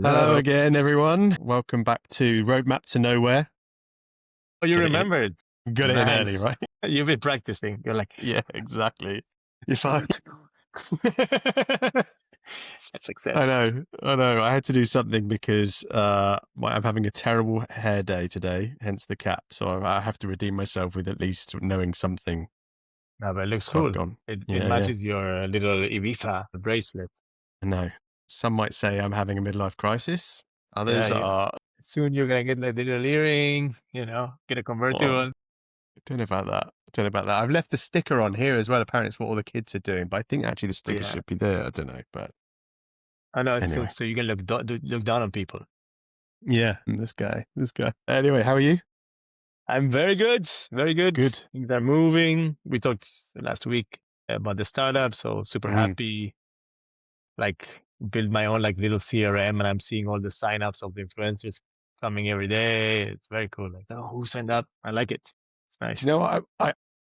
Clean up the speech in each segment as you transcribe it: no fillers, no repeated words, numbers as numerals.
Hello Hello. again, everyone. Welcome back to Roadmap to Nowhere. Oh, you Get it in, remembered. got it in early, Nice. right? You've been practicing. You're like, Yeah, exactly. If I, roadmap to nowhere. That's I success. know, I had to do something because I'm having a terrible hair day today, hence the cap. So I have to redeem myself with at least knowing something. No, but it looks So I've cool. gone. It Yeah, matches your little Ibiza bracelet. I know. Some might say I'm having a midlife crisis. Yeah, Others are. soon you're gonna get like the little earring, get a Oh, convertible. I don't know about that. I've left the sticker on here as well. Apparently, it's what all the kids are doing, but I think actually the sticker Yeah. should be there. I don't know, but I know it's cool. anyway. So you can look down on people. Yeah, this guy. Anyway, how are you? I'm very good. Very good. Good. Things are moving. We talked last week about the startup, so super happy. Like build my own like little CRM, and I'm seeing all the signups of the influencers coming every day. It's very cool. Like, oh, who signed up? I like it. It's Do nice. you know what?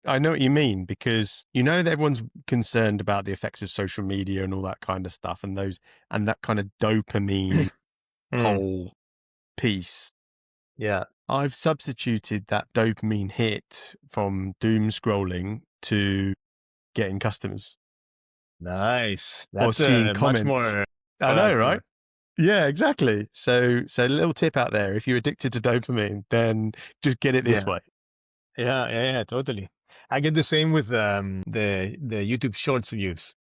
I know what you mean, because you know that everyone's concerned about the effects of social media and all that kind of stuff, and that kind of dopamine whole piece. Yeah. I've substituted that dopamine hit from doom scrolling to getting customers Nice. or That's seeing much comments. more I know, right? productive. Yeah, exactly. So a little tip out there: if you're addicted to dopamine, then just get it this way. Yeah, totally. I get the same with the YouTube Shorts views.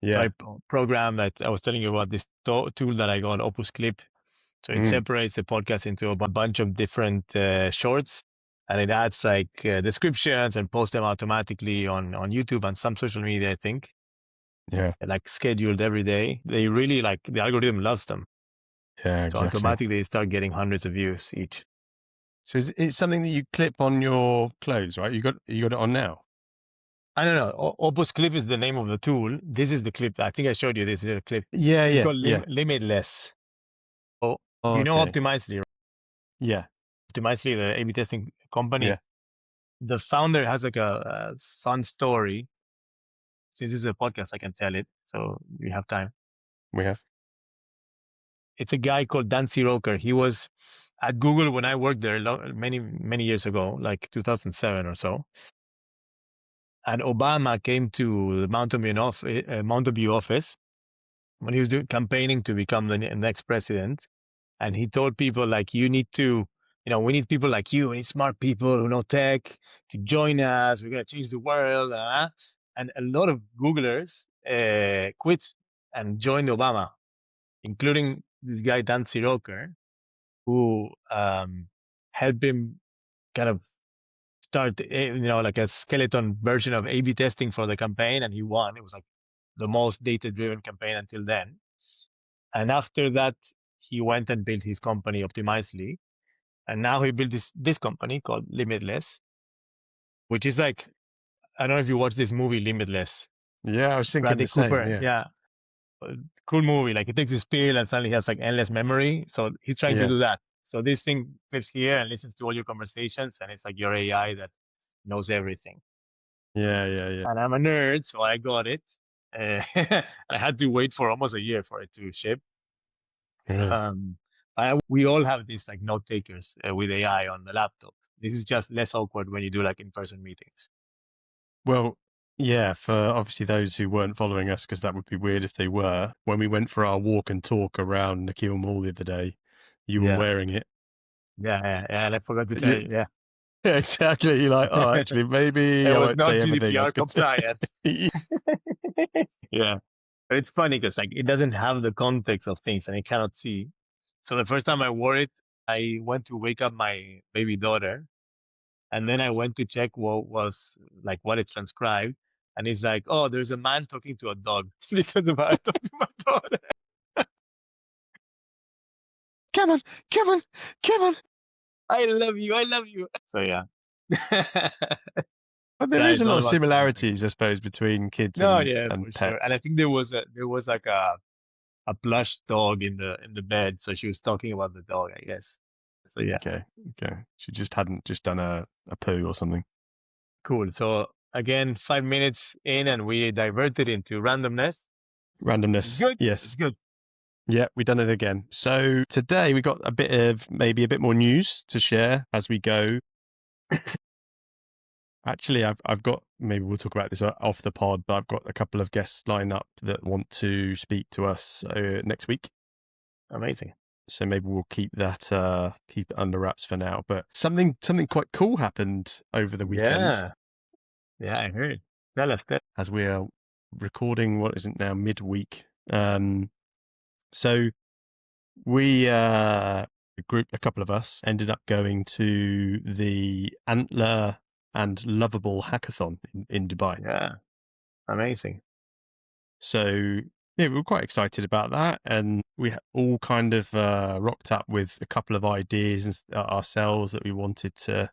So Yeah. I program that. I was telling you about this tool that I got, Opus Clip. So it separates the podcast into a bunch of different shorts, and it adds like descriptions and posts them automatically on YouTube and some social media, I think. Yeah. Like scheduled every day. They really like the algorithm loves them. Yeah, So exactly. automatically they start getting hundreds of views each. So it's something that you clip on your clothes, right? You got it on now. I don't know. Opus Clip is the name of the tool. This is the clip. I think I showed you this little clip. Yeah, It's called yeah. Limitless. Oh, Oh, you know okay. Optimizely, right? Yeah, Optimizely, the A/B testing company. yeah. The founder has like a fun story. Since this is a podcast, I can tell it. So we have time. We have. It's a guy called Dan Siroker. He was at Google when I worked there many years ago, like 2007 or so. And Obama came to the Mountain View office when he was campaigning to become the next president. And he told people like, we need people like you, we need smart people who know tech to join us. We're going to change the world. And a lot of Googlers quit and joined Obama, including this guy, Dan Siroker, who helped him kind of start, like a skeleton version of A/B testing for the campaign, and he won. It was like the most data-driven campaign until then. And after that, he went and built his company Optimizely, and now he built this company called Limitless, which is like, I don't know if you watched this movie Limitless. Yeah, I was thinking Bradley the same. Cooper, yeah. Cool movie. Like he takes this pill and suddenly he has like endless memory. So he's trying to do that. So this thing clips here and listens to all your conversations, and it's like your AI that knows everything. Yeah. And I'm a nerd, so I got it. I had to wait for almost a year for it to ship. Yeah. We all have these like note takers with AI on the laptop. This is just less awkward when you do like in-person meetings. Well, yeah, for obviously those who weren't following us, because that would be weird if they were. When we went for our walk and talk around Nikhil Mall the other day, you were wearing it. Yeah. And I forgot to tell you. Yeah. Yeah, exactly. You're like, oh, actually, maybe It I was won't not say everything. GDPR compliant. Yeah. But it's funny because like it doesn't have the context of things and it cannot see. So the first time I wore it, I went to wake up my baby daughter, and then I went to check what it transcribed. And it's like, oh, there's a man talking to a dog because of how I talked to my daughter. Come on. I love you. So yeah. But there Yeah, is it's a all lot of about the similarities, context. I suppose, between kids No, and yeah, for sure. And I pets. think there was like a plush dog in the bed, so she was talking about the dog, I guess. So yeah. Okay. She just hadn't just done a poo or something. Cool. So again, 5 minutes in, and we diverted into randomness. Randomness. It's good. Yes. It's good. Yeah, we've done it again. So today we got maybe a bit more news to share as we go. Actually, I've got, maybe we'll talk about this off the pod, but I've got a couple of guests lined up that want to speak to us next week. Amazing. So maybe we'll keep it under wraps for now. But something quite cool happened over the weekend. Yeah, I heard. Tell us that. As we are recording, what is it now, midweek? So we, a couple of us, ended up going to the Antler and Lovable Hackathon in Dubai. Yeah, amazing. So yeah, we were quite excited about that, and we all kind of rocked up with a couple of ideas ourselves that we wanted to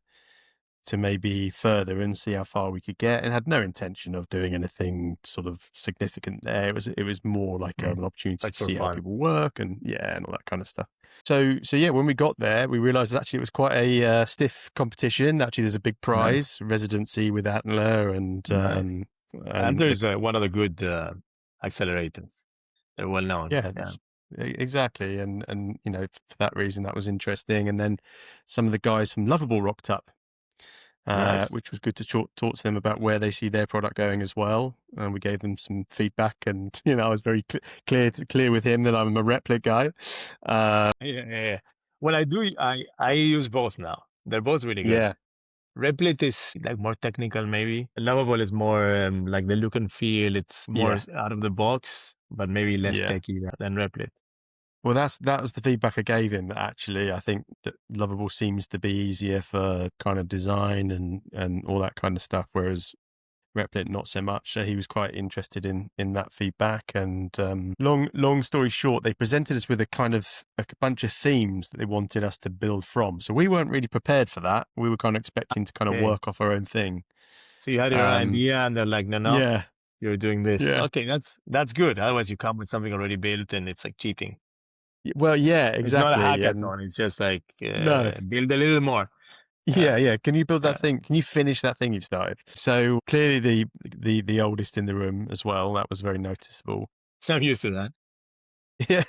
maybe further and see how far we could get, and had no intention of doing anything sort of significant there. It was more like an opportunity to see how people work and all that kind of stuff. So yeah, when we got there, we realized actually it was quite a stiff competition. Actually, there's a big prize, residency with Antler, and Antler is one of the good accelerators. They're well known. Yeah, exactly. And for that reason, that was interesting. And then some of the guys from Lovable rocked up, which was good to talk to them about where they see their product going as well. And we gave them some feedback, and I was very clear with him that I'm a Replit guy. Yeah. Well, I use both now. They're both really good. Yeah. Replit is like more technical, maybe. Lovable is more like the look and feel. It's more out of the box, but maybe less techy than Replit. Well, that was the feedback I gave him. Actually, I think that Lovable seems to be easier for kind of design and all that kind of stuff, whereas Replit not so much. So he was quite interested in that feedback. And long story short, they presented us with a bunch of themes that they wanted us to build from. So we weren't really prepared for that. We were kind of expecting to kind of work off our own thing. So you had your idea, and they're like, no, you're doing this. Yeah. Okay, that's good. Otherwise, you come with something already built, and it's like cheating. Well, yeah, exactly. It's not a hackathon. It's just like build a little more. Yeah. Can you build that thing? Can you finish that thing you've started? So clearly the oldest in the room as well. That was very noticeable. I'm used to that. Yeah.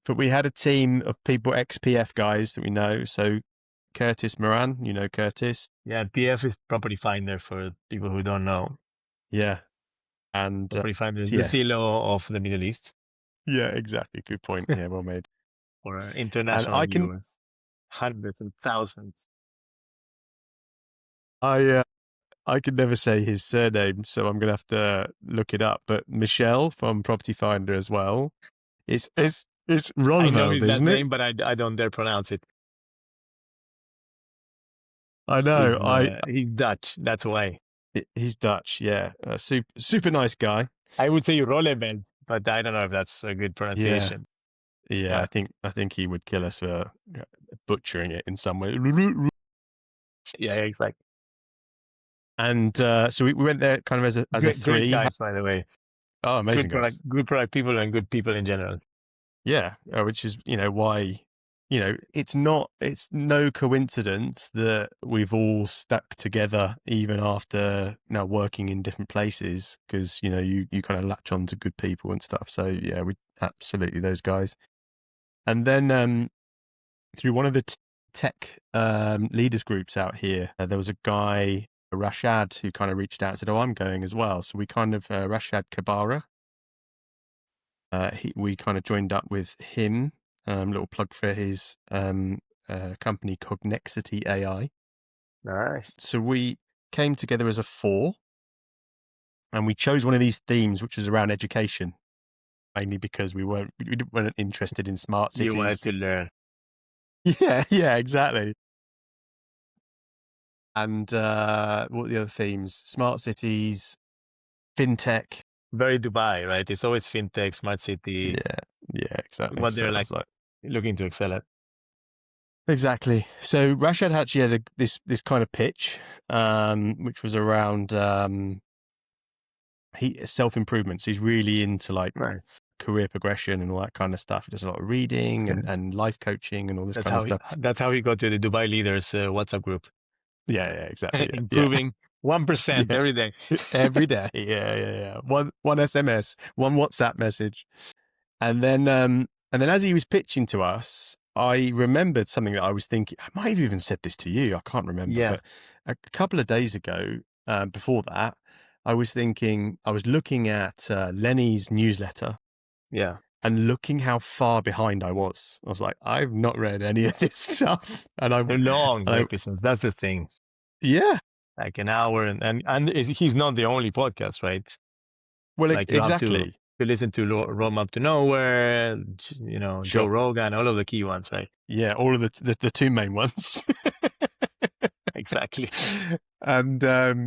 But we had a team of people, ex-PF guys that we know. So Curtis Moran, Curtis. Yeah, PF is Property Finder for people who don't know. Yeah. And Property Finder is the CLO of the Middle East. Yeah, exactly. Good point. Yeah, well made. For international viewers. Hundreds and thousands. I could never say his surname, so I'm gonna have to look it up. But Michelle from Property Finder as well. It's Ronald, I know his isn't it? name, but I don't dare pronounce it. I know. He's Dutch. That's why. He's Dutch. Yeah, super nice guy. I would say Rolleman, but I don't know if that's a good pronunciation. Yeah. I think he would kill us for butchering it in some way. Yeah, exactly. And so we went there kind of as a three. Great guys, by the way. Oh, amazing guys. Good product people and good people in general. Yeah, which is why it's no coincidence that we've all stuck together even after now working in different places, because you kind of latch on to good people and stuff. So yeah, we absolutely those guys. And then through one of the tech leaders groups out here, there was a guy, Rashad, who kind of reached out and said, "Oh, I'm going as well." So we kind of Rashad Kabara. We kind of joined up with him. Little plug for his company, Cognexity AI. Nice. So we came together as a 4, and we chose one of these themes, which was around education, mainly because we weren't interested in smart cities. You wanted to learn. Yeah, exactly. And what are the other themes? Smart cities, fintech. Very Dubai, right? It's always fintech, smart city. Yeah, exactly. What they're like looking to excel at. Exactly. So Rashad actually had this kind of pitch, which was around self-improvement. So he's really into career progression and all that kind of stuff. He does a lot of reading and life coaching and all this kind of stuff. That's how he got to the Dubai Leaders WhatsApp group. Yeah, exactly. Yeah. Improving 1% every day. Every day. Yeah. One SMS, one WhatsApp message. And then as he was pitching to us, I remembered something that I was thinking. I might have even said this to you. I can't remember, Yeah. but a couple of days ago, before that, I was looking at Lenny's newsletter. Yeah. And looking how far behind I was like, I've not read any of this stuff. And They're long I episodes. That's the thing. yeah. Like an hour, and he's not the only podcast, right? Well, Like you have to listen to Roadmap to Nowhere, Joe Sure. Rogan, all of the key ones, right? Yeah, all of the two main ones. Exactly. And I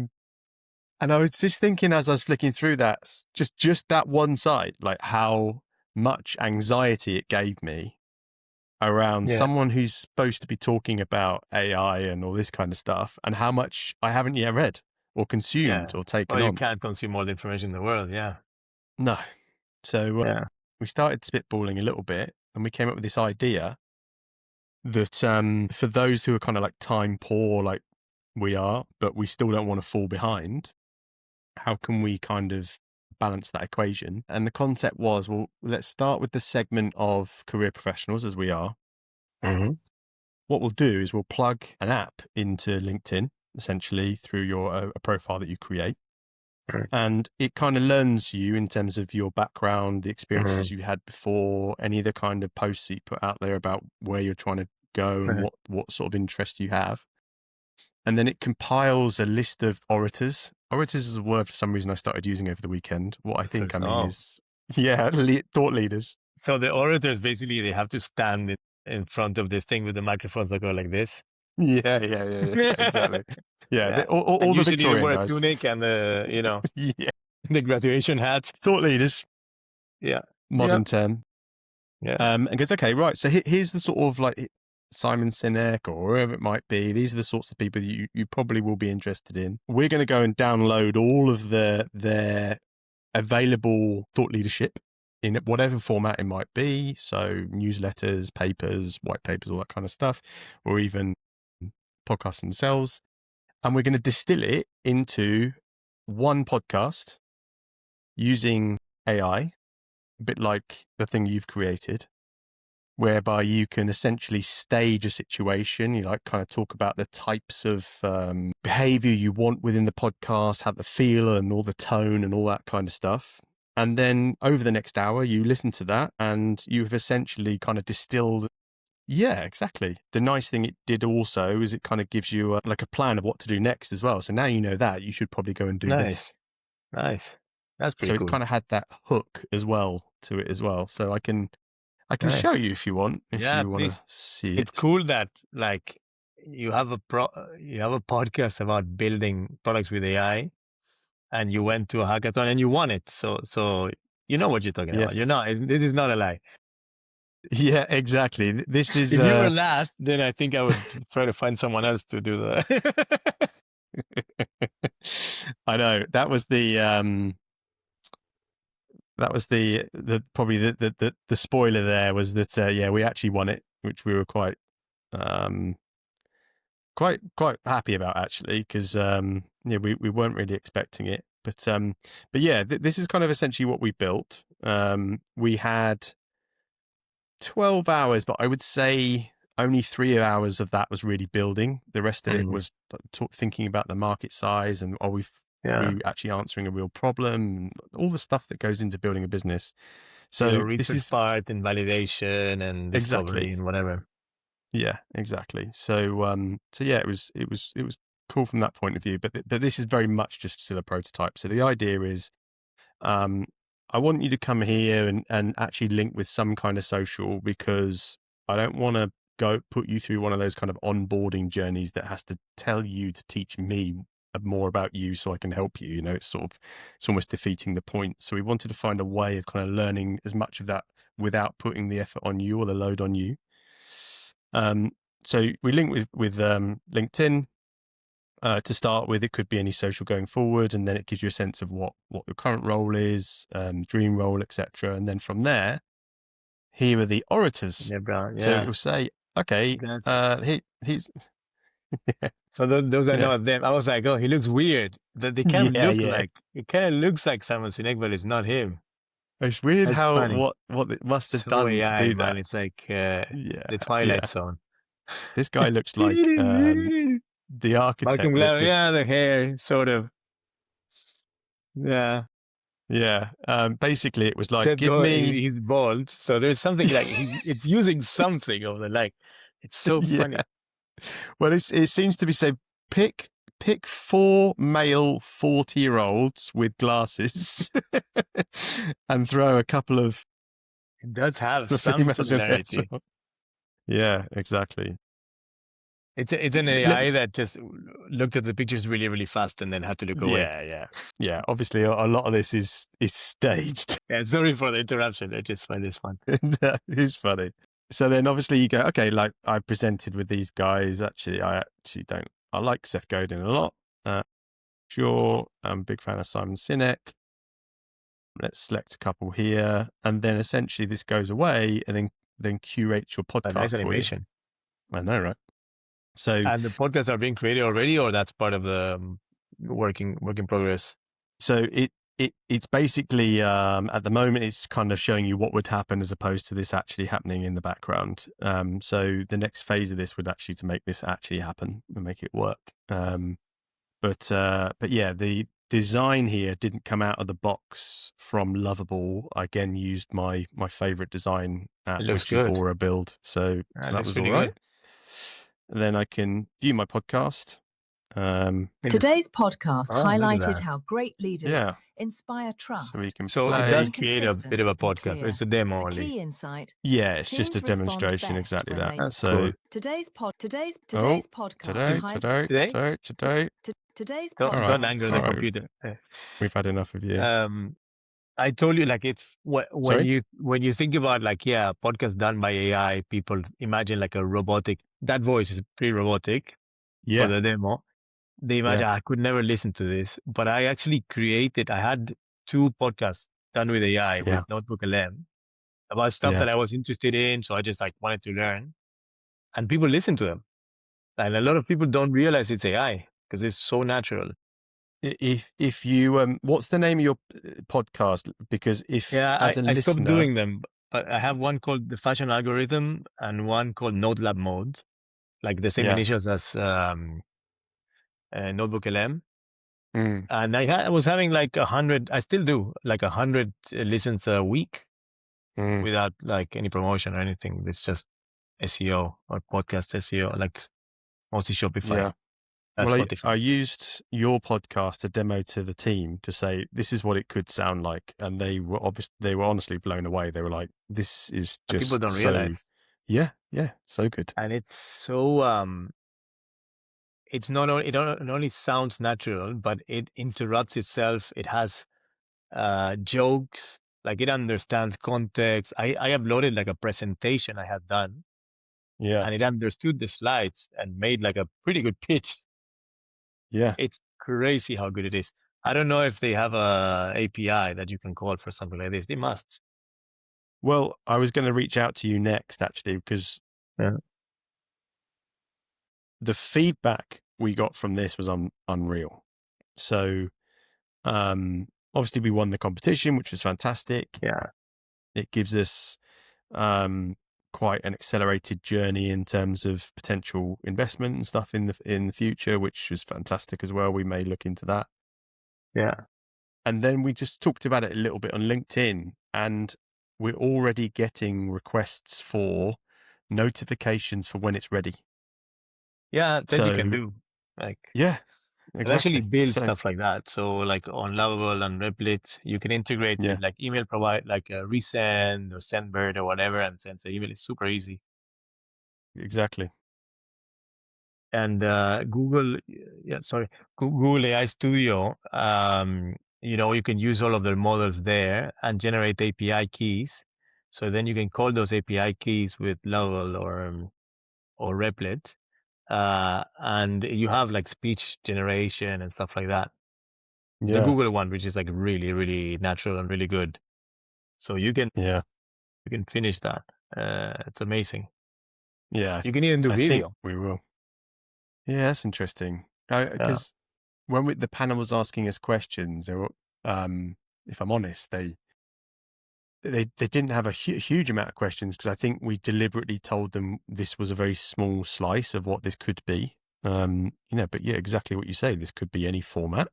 was just thinking as I was flicking through that, just that one side, like how much anxiety it gave me around someone who's supposed to be talking about AI and all this kind of stuff, and how much I haven't yet read or consumed or taken on. You can't consume all the information in the world. Yeah. No. So we started spitballing a little bit, and we came up with this idea that for those who are kind of like time poor, like we are, but we still don't want to fall behind, how can we kind of balance that equation? And the concept was, well, let's start with the segment of career professionals as we are. Mm-hmm. What we'll do is we'll plug an app into LinkedIn, essentially through your a profile that you create. Right. And it kind of learns you in terms of your background, the experiences you had before, any of the kind of posts that you put out there about where you're trying to go and what sort of interest you have. And then it compiles a list of orators. Orators is a word for some reason I started using over the weekend. What I think I mean is, thought leaders. So the orators, basically, they have to stand in front of the thing with the microphones that go like this. Yeah, exactly. Yeah. All the usually Victorian they wear guys. a tunic and the graduation hats. Thought leaders. Yeah. Modern term. Yeah. And goes, okay, right. So here's the sort of like Simon Sinek or whoever it might be. These are the sorts of people that you probably will be interested in. We're going to go and download all of their available thought leadership in whatever format it might be. So newsletters, papers, white papers, all that kind of stuff, or even podcasts themselves. And we're going to distill it into one podcast using AI, a bit like the thing you've created, whereby you can essentially stage a situation. You like kind of talk about the types of behavior you want within the podcast, have the feel and all the tone and all that kind of stuff. And then over the next hour, you listen to that and you have essentially kind of distilled. Yeah, exactly. The nice thing it did also is it kind of gives you like a plan of what to do next as well. So now you know that you should probably go and do this. Nice. That's pretty cool. So it kind of had that hook as well to it as well. So I can show you if you want, if you want to see it. It's cool that like you have a podcast about building products with AI, and you went to a hackathon and you won it. So you know what you're talking about. This is not a lie. Yeah, exactly. This is. If you were last, then I think I would try to find someone else to do that. I know that was the probably the spoiler there was that we actually won it, which we were quite happy about actually, because we weren't really expecting it, but this is kind of essentially what we built. We had 12 hours, but I would say only 3 hours of that was really building. The rest of it was thinking about the market size and are we actually answering a real problem, and all the stuff that goes into building a business. So research this is part and validation and discovery and whatever. Yeah, exactly. So it was cool from that point of view, but this is very much just still a prototype. So the idea is I want you to come here and actually link with some kind of social, because I don't want to go put you through one of those kind of onboarding journeys that has to tell you to teach me more about you so I can help you. It's almost defeating the point. So we wanted to find a way of kind of learning as much of that without putting the effort on you or the load on you. So we link with LinkedIn. To start with, it could be any social going forward, and then it gives you a sense of what the current role is, dream role, etc. And then from there, here are the orators. Yeah, bro. Yeah. So it will say, okay, he's. So those are not them. I was like, oh, he looks weird. That they kind of look like, it kind of looks like Simon Sinek, but it's not him. It's weird That's how funny. what it must have So done to AI, do man. that. It's like Yeah, the Twilight yeah. Zone. This guy looks like the Malcolm architect that Gladwell, did. yeah, the hair, sort of. Yeah. Yeah. Basically, it was like, Seth give Go, me. he's bald, so there's something like it's using something of the like. It's so Yeah. funny. Well, it seems to be say pick 4 male 40-year-olds with glasses and throw a couple of It does have the some females in there. similarity. Yeah, exactly. It's an AI that just looked at the pictures really, really fast and then had to look away. Yeah. Obviously, a lot of this is staged. Yeah, sorry for the interruption. I just find this fun. That is funny. So then, obviously, you go, okay. Like I presented with these guys. Actually, I actually don't. I like Seth Godin a lot. Sure, I'm a big fan of Simon Sinek. Let's select a couple here, and then essentially this goes away, and then curates your A nice podcast for you. animation. I know, right? So, And the podcasts are being created already, or that's part of the work in progress. so it's basically at the moment it's kind of showing you what would happen as opposed to this actually happening in the background. So the next phase of this would actually to make this actually happen and make it work. But yeah, the design here didn't come out of the box from Lovable. I again used my favorite design app, It looks which is good. Aura Build. So It that looks was really all right. good. And then I can view my podcast. Today's podcast look at highlighted that. how great leaders Yeah. inspire trust. So we can So play. it does Being create a bit of a consistent and podcast. clear. It's a demo The only. key insight. Yeah, it's just a Teams respond demonstration, best exactly when that. they- That's So cool. Today's podcast. Today. Today's Don't All right. anger All the right. computer. We've had enough of you. I told you, like, it's when Sorry? you think about, like, podcast done by AI, people imagine like a robotic. That voice is pretty robotic for Yeah. the demo. They imagine I could never listen to this, but I actually created. I had 2 podcasts done with AI with Notebook LM about stuff that I was interested in. So I just like wanted to learn, and people listen to them. And a lot of people don't realize it's AI because it's so natural. If you what's the name of your podcast? Because if as a I stopped listener, doing them, but I have one called the Fashion Algorithm and one called Node Lab Mode, like the same initials as Notebook LM. And I was having like 100. I still do like 100 listens a week without like any promotion or anything. It's just SEO or podcast SEO, like mostly Shopify. Yeah. Well, Spotify. I used your podcast to demo to the team to say this is what it could sound like, and they were honestly blown away. They were like, "This is just people don't realize." Yeah, so good. And it's so it's not only it only sounds natural, but it interrupts itself. It has jokes, like it understands context. I uploaded like a presentation I had done, Yeah, and it understood the slides and made like a pretty good pitch. yeah. It's crazy how good it is. I don't know if they have a API that you can call for something like this. They must. Well, I was going to reach out to you next, actually, because the feedback we got from this was unreal. So, obviously, we won the competition, which was fantastic. Yeah, it gives us quite an accelerated journey in terms of potential investment and stuff in the future, which was fantastic as well. We may look into that. Yeah. And then we just talked about it a little bit on LinkedIn, and we're already getting requests for notifications for when it's ready. Yeah, that you can do. Like, yeah, exactly. Actually build So, stuff like that. So like on Lovable and Replit, you can integrate with like email provide, like a resend or Sendbird or whatever, and send the email. It's super easy. Exactly. And Google AI Studio, you can use all of their models there and generate API keys. So then you can call those API keys with Lovable or Replit. And you have like speech generation and stuff like that. The Google one, which is like really, really natural and really good. So you can finish that. It's amazing. Yeah, you can even do video. Think we will. Yeah, that's interesting. Because when the panel was asking us questions, they were, if I'm honest, they didn't have a huge amount of questions because I think we deliberately told them this was a very small slice of what this could be. But yeah, exactly what you say. This could be any format.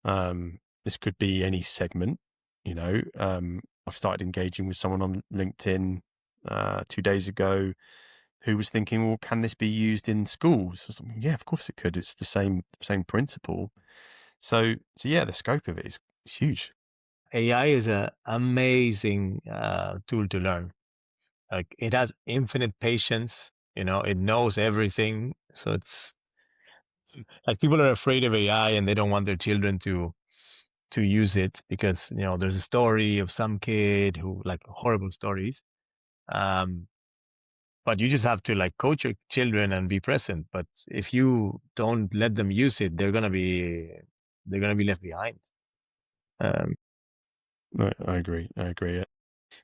This could be any segment. I've started engaging with someone on LinkedIn 2 days ago who was thinking, well, can this be used in schools? Yeah, of course it could. It's the same principle. So yeah, the scope of it is huge. AI is an amazing tool to learn. Like, it has infinite patience. It knows everything. So it's like people are afraid of AI and they don't want their children to use it because there's a story of some kid who, like, horrible stories. But you just have to, like, coach your children and be present. But if you don't let them use it, they're gonna be left behind. I agree.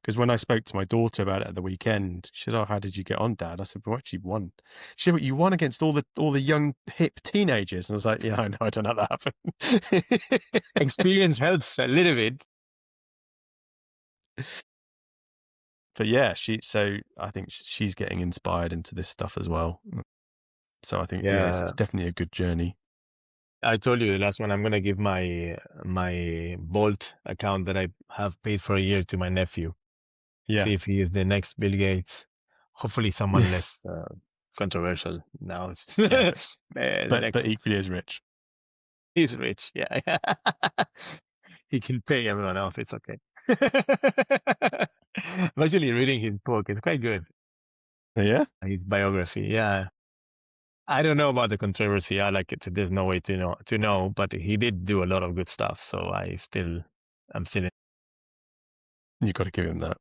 Because when I spoke to my daughter about it at the weekend, she said, "Oh, how did you get on, Dad?" I said, "Well, actually won." She said, "Well, you won against all the young hip teenagers." And I was like, "Yeah, I know. I don't know how that happened." Experience helps a little bit. But yeah, I think she's getting inspired into this stuff as well. So I think it's definitely a good journey. I told you the last one, I'm gonna give my Bolt account that I have paid for a year to my nephew. Yeah. See if he is the next Bill Gates. Hopefully someone less controversial now. But equally as rich. He's rich, yeah. He can pay everyone else. It's okay. I'm actually reading his book. It's quite good. Yeah? His biography, yeah. I don't know about the controversy. I like it. There's no way to know, but he did do a lot of good stuff. So I'm still in. You got to give him that.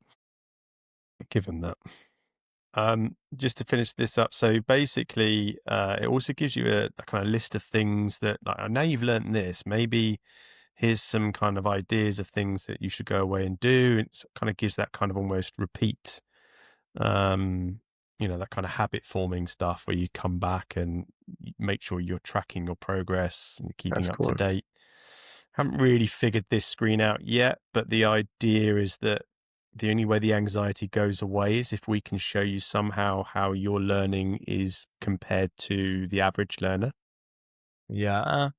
Just to finish this up. So basically, it also gives you a kind of list of things that, like, now you've learned this, maybe here's some kind of ideas of things that you should go away and do. It kind of gives that kind of almost repeat, that kind of habit forming stuff where you come back and make sure you're tracking your progress and keeping up to date. Haven't really figured this screen out yet, but the idea is that the only way the anxiety goes away is if we can show you somehow how your learning is compared to the average learner. Yeah.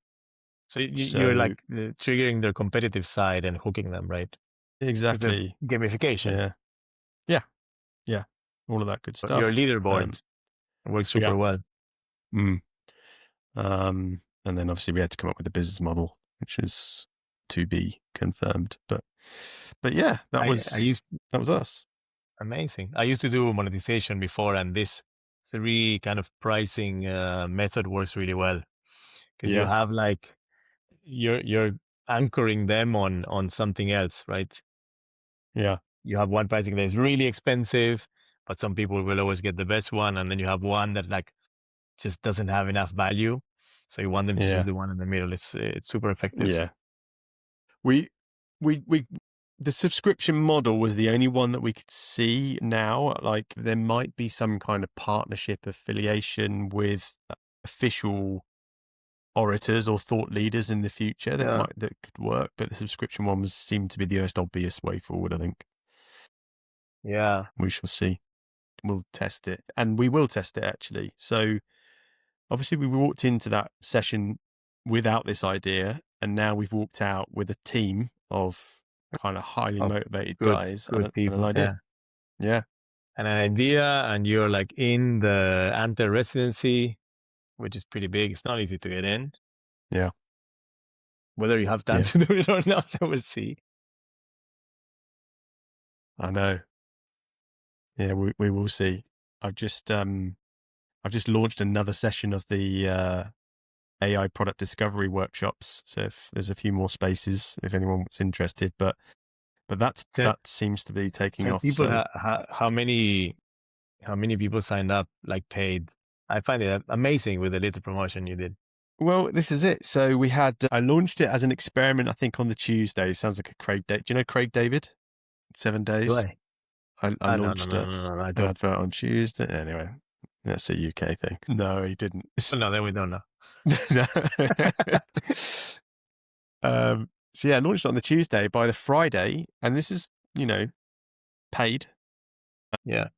So you're like triggering their competitive side and hooking them, right? Exactly. Gamification. Yeah. All of that good stuff. Your leaderboard works super well. And then obviously we had to come up with a business model, which is to be confirmed. But yeah, that was us. Amazing. I used to do monetization before, and this 3 kind of pricing method works really well because you have, like, you're anchoring them on something else, right? Yeah. You have one pricing that is really expensive, but some people will always get the best one, and then you have one that, like, just doesn't have enough value. So you want them to choose the one in the middle. It's super effective. Yeah. We the subscription model was the only one that we could see now. Like, there might be some kind of partnership affiliation with official orators or thought leaders in the future that could work, but the subscription one seemed to be the most obvious way forward, I think. Yeah. We shall see. We'll test it, and we will test it actually. So obviously we walked into that session without this idea, and now we've walked out with a team of kind of highly motivated guys and an idea. Yeah. And an idea, and you're, like, in the Ante residency, which is pretty big. It's not easy to get in. Yeah. Whether you have time to do it or not, we'll see. I know. Yeah, we will see. I've just launched another session of the AI product discovery workshops. So if there's a few more spaces, if anyone's interested, but that seems to be taking off. People, how many people signed up, like, paid? I find it amazing with the little promotion you did. Well, this is it. So I launched it as an experiment, I think, on the Tuesday. Sounds like a Craig David. Do you know Craig David? 7 days. Do I? I launched an advert on Tuesday. Anyway, that's a UK thing. No, he didn't. No, then we don't know. So yeah, I launched it on the Tuesday. By the Friday, and this is paid. Yeah,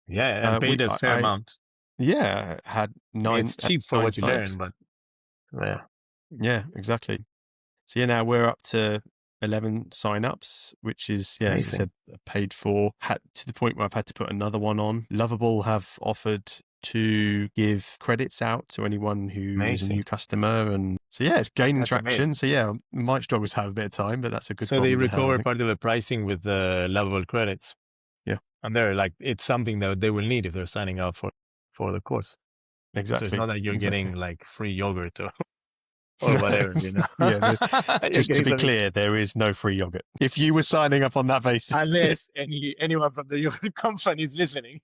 and paid a fair amount. Yeah, had It's cheap for what you learn, but yeah, exactly. So now we're up to 11 signups, which is, amazing. As I said, paid for, to the point where I've had to put another one on. Lovable have offered to give credits out to anyone who is a new customer. And so, it's gaining traction. Amazing. So, might struggle to have a bit of time, but that's a good problem So they to have, recover part of the pricing with the Lovable credits. Yeah. And they're like, it's something that they will need if they're signing up for the course. Exactly. So it's not that you're getting like free yogurt or whatever, Just to be clear, there is no free yogurt. If you were signing up on that basis. Unless anyone from the yogurt company is listening.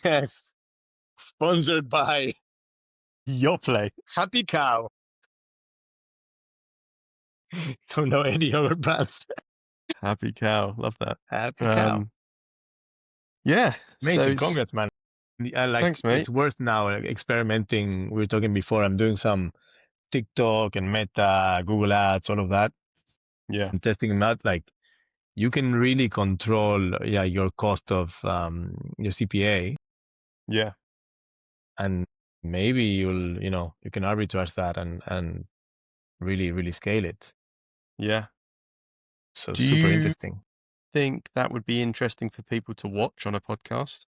Yes. Sponsored by Yoplait. Happy Cow. Don't know any yogurt brands. Happy Cow. Love that. Happy Cow. Yeah. Amazing. Congrats, man. Thanks, mate. It's worth now experimenting. We were talking before. I'm doing some TikTok and Meta, Google Ads, all of that. Yeah. And testing them out. Like, you can really control your cost of your CPA. Yeah. And maybe you can arbitrage that and really, really scale it. Yeah. So super interesting. Think that would be interesting for people to watch on a podcast?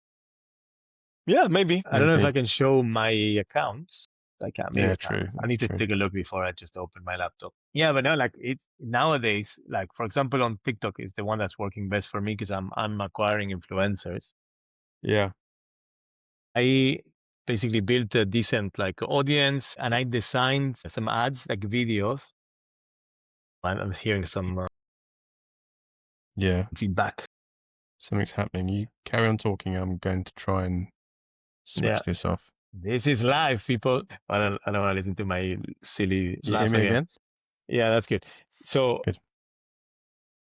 Yeah, maybe. I don't know if I can show my accounts. I can't. Maybe I true. I need to take a look before I just open my laptop. Yeah, but no, like it's nowadays, like for example, on TikTok is the one that's working best for me because I'm acquiring influencers. Yeah. I basically built a decent like audience and I designed some ads, like videos. I'm hearing some feedback. Something's happening. You carry on talking. I'm going to try and switch this off. This is live, people. I don't want to listen to my silly laugh. You hear me again? Yeah, that's good. So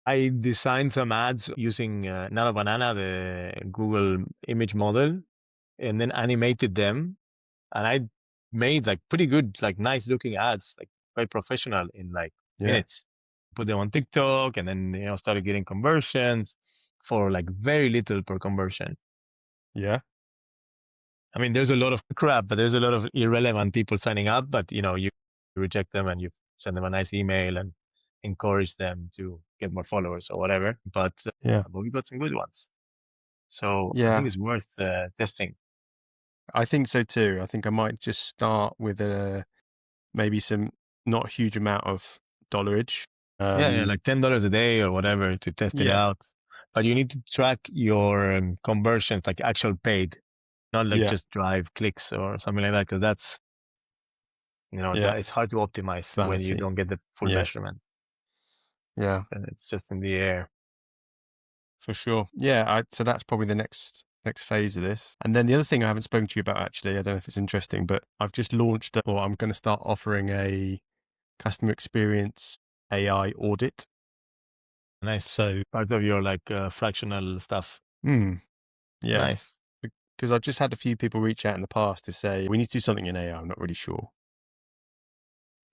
I designed some ads using Nano Banana, the Google image model, and then animated them. And I made like pretty good, like nice looking ads, like quite professional in like minutes. Put them on TikTok and then, started getting conversions for like very little per conversion. Yeah. I mean, there's a lot of crap, but there's a lot of irrelevant people signing up, but you reject them and you send them a nice email and encourage them to get more followers or whatever. But we got some good ones. So I think it's worth testing. I think so too. I think I might just start with maybe some not a huge amount of dollarage. Like $10 a day or whatever to test it out. But you need to track your conversions, like actual paid, not like just drive clicks or something like that, because that's, it's hard to optimize when you don't get the full measurement. Yeah. And it's just in the air. For sure. Yeah. So that's probably the next phase of this. And then the other thing I haven't spoken to you about, actually, I don't know if it's interesting, but I've just launched, or I'm going to start offering a customer experience AI audit. Nice. So part of your like fractional stuff. Yeah. Nice. Because I've just had a few people reach out in the past to say, we need to do something in AI. I'm not really sure.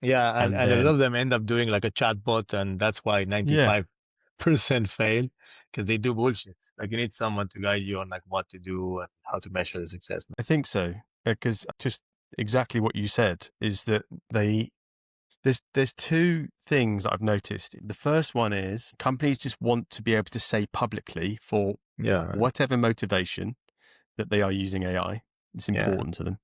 Yeah. And a lot of them end up doing like a chatbot, and that's why 95% fail, because they do bullshit. Like you need someone to guide you on like what to do and how to measure the success. I think so. Because just exactly what you said is that there's two things I've noticed. The first one is companies just want to be able to say publicly for whatever motivation that they are using AI. It's important to them.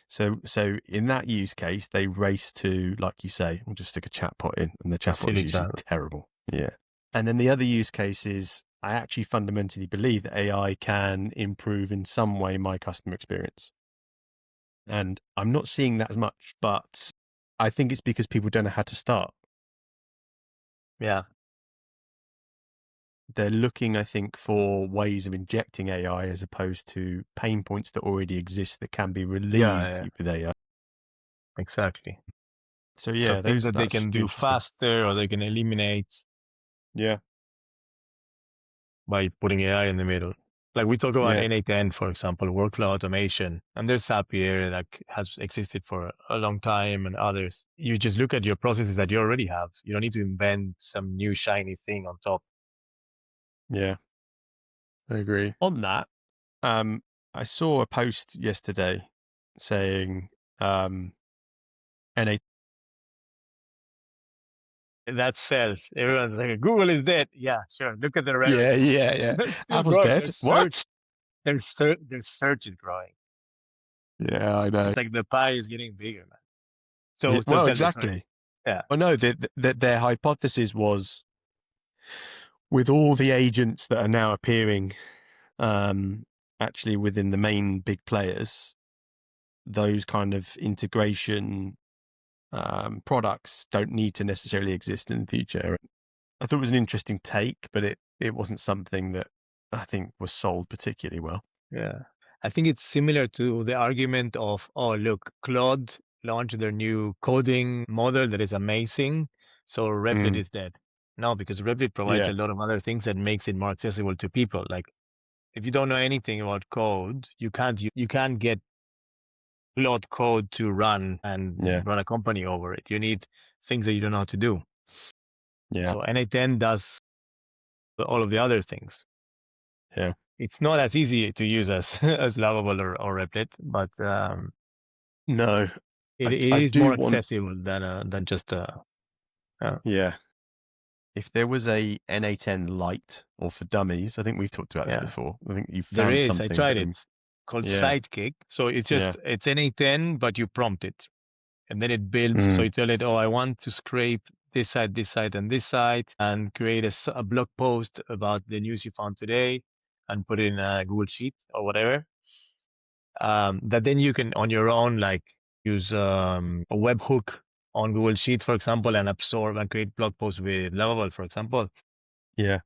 So in that use case, they race to, like you say, we'll just stick a chatbot in, and the chatbot is usually terrible. Yeah. And then the other use case is I actually fundamentally believe that AI can improve in some way my customer experience. And I'm not seeing that as much, but I think it's because people don't know how to start. Yeah. They're looking, I think, for ways of injecting AI as opposed to pain points that already exist that can be relieved with AI. Exactly. So things that they can do faster or they can eliminate. Yeah. By putting AI in the middle. Like we talk about Yeah. N8N, for example, workflow automation, and there's Zapier that has existed for a long time and others. You just look at your processes that you already have. You don't need to invent some new shiny thing on top. Yeah, I agree. On that, I saw a post yesterday saying NA. That sells. Everyone's like, Google is dead. Yeah, sure. Look at the revenue. Yeah. They're still Apple's growing. dead. What? Their search is growing. Yeah, I know. It's like the pie is getting bigger, man. So, Yeah, so well, tell me, exactly. sorry. Yeah. Well, no, their hypothesis was with all the agents that are now appearing actually within the main big players, those kind of integration products don't need to necessarily exist in the future. I thought it was an interesting take, but it wasn't something that I think was sold particularly well. Yeah. I think it's similar to the argument of, oh, look, Claude launched their new coding model that is amazing. So Replit is dead. No, because Replit provides a lot of other things that makes it more accessible to people. Like if you don't know anything about code, you can't get Claude code to run and run a company over it. You need things that you don't know how to do. Yeah. So N8N does all of the other things. Yeah. It's not as easy to use as Lovable or Replit, but no, it is more accessible than just yeah. If there was a N8N Lite or for dummies, I think we've talked about this before. I think you found there is. something. I tried it called Sidekick. So it's just it's N8N, but you prompt it, and then it builds. So you tell it, oh, I want to scrape this side, and this side, and create a blog post about the news you found today, and put it in a Google Sheet or whatever. That then you can on your own like use a webhook on Google Sheets, for example, and absorb and create blog posts with Lovable, for example. Yeah.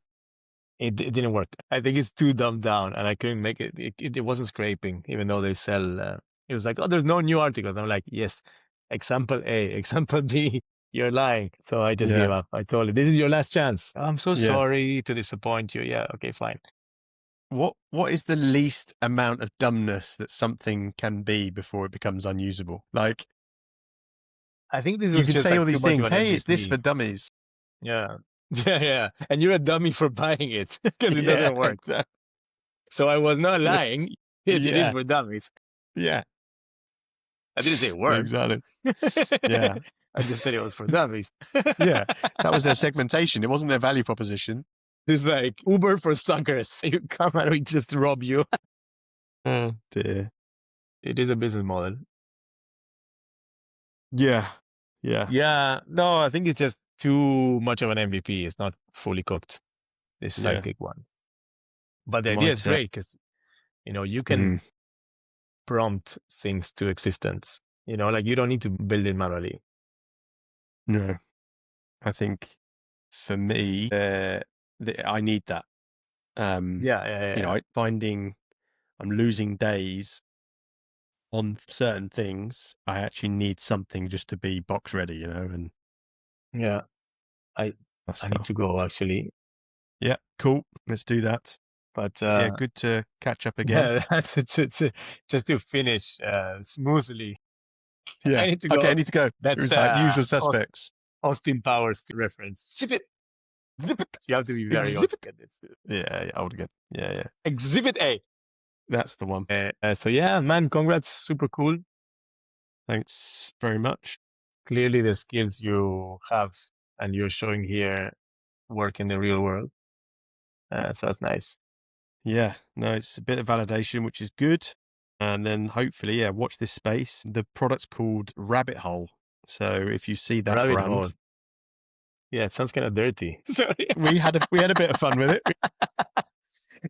It didn't work. I think it's too dumbed down, and I couldn't make it. It wasn't scraping, even though they sell. It was like, oh, there's no new articles. I'm like, yes, example A, example B, you're lying. So I just gave up. I told it, this is your last chance. I'm so sorry to disappoint you. Yeah, okay, fine. What is the least amount of dumbness that something can be before it becomes unusable? Like, I think this you was can just say like all these things. Hey, it's this for dummies. Yeah. And you're a dummy for buying it because it doesn't work. Exactly. So I was not lying. It is for dummies. Yeah. I didn't say it worked. Exactly. Yeah. I just said it was for dummies. Yeah. That was their segmentation. It wasn't their value proposition. It's like Uber for suckers. You come and we just rob you. Oh, dear. It is a business model. Yeah. No, I think it's just too much of an MVP. It's not fully cooked, this Sidekick one. But the idea is great because, you can prompt things to existence. Like you don't need to build it manually. No. I think for me, I need that. Finding I'm losing days on certain things. I actually need something just to be box ready, and I need to go actually. Yeah, cool. Let's do that. But good to catch up again. Just to finish smoothly. Yeah. I need to go. Okay, I need to go. That's usual suspects. Austin Powers reference. Zip it. Zip it. You have to be very old to get this. Yeah, old again. Yeah. Exhibit A. That's the one. So yeah, man, congrats. Super cool. Thanks very much. Clearly the skills you have and you're showing here work in the real world. So that's nice. Yeah, no, it's a bit of validation, which is good. And then hopefully, watch this space. The product's called Rabbit Hole. So if you see that Rabbit brand. Hole. Yeah, it sounds kind of dirty. Sorry. we had a bit of fun with it.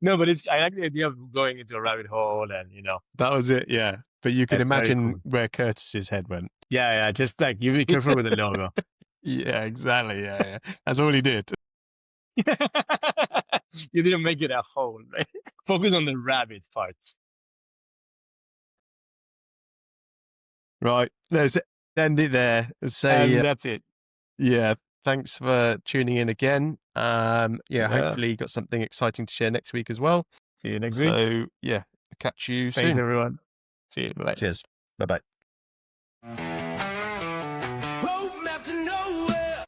No, but I like the idea of going into a rabbit hole and, That was it, yeah. But you can imagine where Curtis's head went. Yeah, just like you be careful with the logo. Yeah, exactly, yeah. That's all he did. You didn't make it a hole, right? Focus on the rabbit part. Right, let's end it there. Say, that's it. Yeah, thanks for tuning in again. Hopefully you got something exciting to share next week as well. See you next week. So, yeah, catch you Thanks, soon. everyone. See you. Bye. Cheers. Bye-bye.